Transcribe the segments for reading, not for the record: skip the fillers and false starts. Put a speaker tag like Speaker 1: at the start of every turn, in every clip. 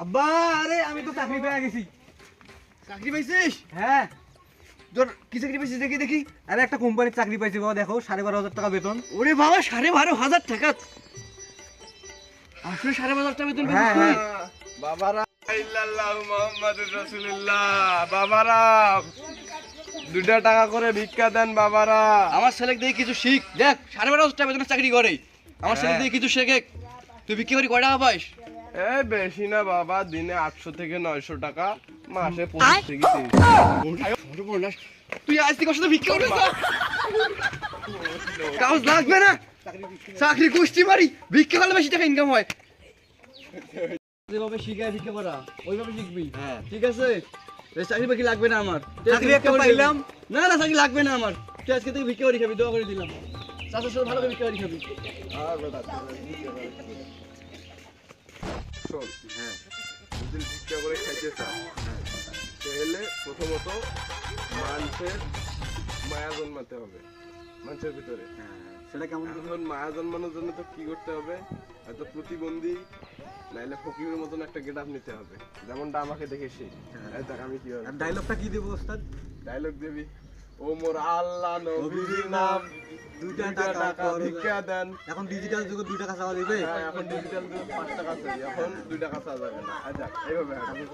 Speaker 1: আব্বা আরে আমি তো চাকরি পেয়ে গেছি।
Speaker 2: চাকরি পাইছিস?
Speaker 1: হ্যাঁ
Speaker 2: তোর কি চাকরি পাইছিস দেখি দেখি।
Speaker 1: আরে একটা কোম্পানির চাকরি পাইছি বাবা, দেখো 12,500 টাকা বেতন।
Speaker 2: ওরে বাবা 12,500 টাকা। আসলে 12,500 টাকা বেতন
Speaker 1: হ্যাঁ,
Speaker 2: পাইছিস?
Speaker 1: হ্যাঁ।
Speaker 3: বাবারা ইল্লাল্লাহু মুহাম্মাদুর রাসূলুল্লাহ। বাবারা 2 টাকা করে ভিক্ষা দেন বাবারা।
Speaker 2: আমার ছেলেকে দিয়ে কিছু শিখ। দেখ 12,500 টাকা বেতনে চাকরি করে। আমার ছেলেকে দিয়ে কিছু শেখে। তুই বিক্রি করে কয় টাকা পাইস?
Speaker 3: এই বেশি না বাবা, দিনে 800 থেকে 900 টাকা, মাসে 25 থেকে 30।
Speaker 2: তুই আজ থেকে ওর সাথে ভিক্ষা করবি না? কাজ লাগবে না, চাকরি কুস্তি মারি, ভিক্ষা করলে বেশি টাকা ইনকাম হয়। যেভাবে শিখায় ভিক্ষা করা ওইভাবে শিখবি।
Speaker 1: হ্যাঁ।
Speaker 2: ঠিক আছে, এই চাকরি বাকরি লাগবে না আমার।
Speaker 1: চাকরি একটা পাইলাম।
Speaker 2: না না, চাকরি লাগবে না আমার। তুই আজকে থেকে ভিক্ষা করি খাবি, দোয়া করে দিলাম। চাচার সাথে ভালো করে ভিক্ষা করি খাবি।
Speaker 3: শোন, যদি ভিক্ষা করে খাইতে চাস, তাহলে প্রথমত মানুষের মায়া জন্মাতে হবে মানুষের ভিতরে।
Speaker 1: সেটা কেমন?
Speaker 3: এখন মায়া জন্মানোর জন্য তো কি করতে হবে? হয়তো প্রতিবন্ধী নাইলে ফকিরের মতন একটা গেট আপ নিতে হবে, যেমনটা আমাকে দেখে সে। দেখ আমি কিভাবে
Speaker 1: আর ডায়লগটা কি দেবো ওস্তাদ?
Speaker 3: ডায়লগ দেবি, ও মোর আল্লাহ নবীর নাম,
Speaker 1: 2
Speaker 3: 2 টাকা ভিক্ষা দেন।
Speaker 1: এখন ডিজিটাল যুগে 2 টাকা চাওয়া দিবে।
Speaker 3: হ্যাঁ, এখন ডিজিটাল 5 টাকা চাই, এখন 2 টাকা চাওয়া যাবে না। আচ্ছা এইভাবে হাঁটো।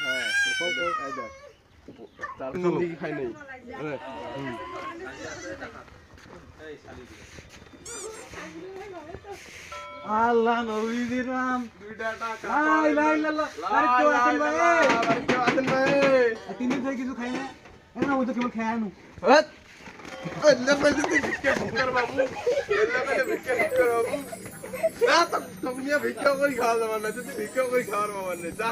Speaker 3: হ্যাঁ আচ্ছা, তার কি খাই নেই। হ্যাঁ
Speaker 1: আল্লাহ নবীর নাম।
Speaker 3: 2 টাকা।
Speaker 1: লা ইলাহা ইল্লাল্লাহ। আরে কেউ আছেন ভাই?
Speaker 3: আরে কেউ আছেন ভাই?
Speaker 1: 3 দিন থেকে কিছু খাই না। না ওই তো কেবল খেয়ে আনু।
Speaker 3: হ্যাঁ লেভেল দিতে ভিক্ষা কর বাবু, লেভেলে ভিক্ষা কর বাবু। না তো তুমি ভিক্ষা করে খাওয়া যাবে না, যদি ভিক্ষা করে খাওয়ার বাবা নেই। যা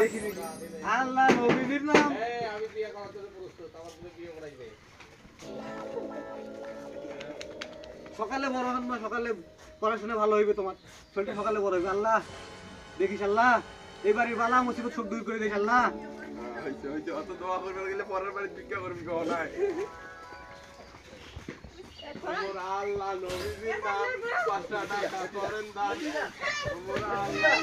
Speaker 1: আল্লাহ নবীর নাম।
Speaker 3: আমি বিয়ে করাতে প্রস্তুত, আমার সাথে বিয়ে করাইবে।
Speaker 1: সকালে বড় হন না, সকালে পড়াশোনা ভালো হইবে তোমার, শরীরটা সকালে বড় হইবে। আল্লাহ দেখিস, আল্লাহ এইবারে বালা মুসিবত সব দূর করে দিস আল্লাহ।
Speaker 3: হইছে অত দোয়া করবে গেলে পরের বাড়ি ভিক্ষা করবি কখন নাই। ওমর আল্লাহ নবীর নাম, 5 টাকা করেন দান। ওমর আল্লাহ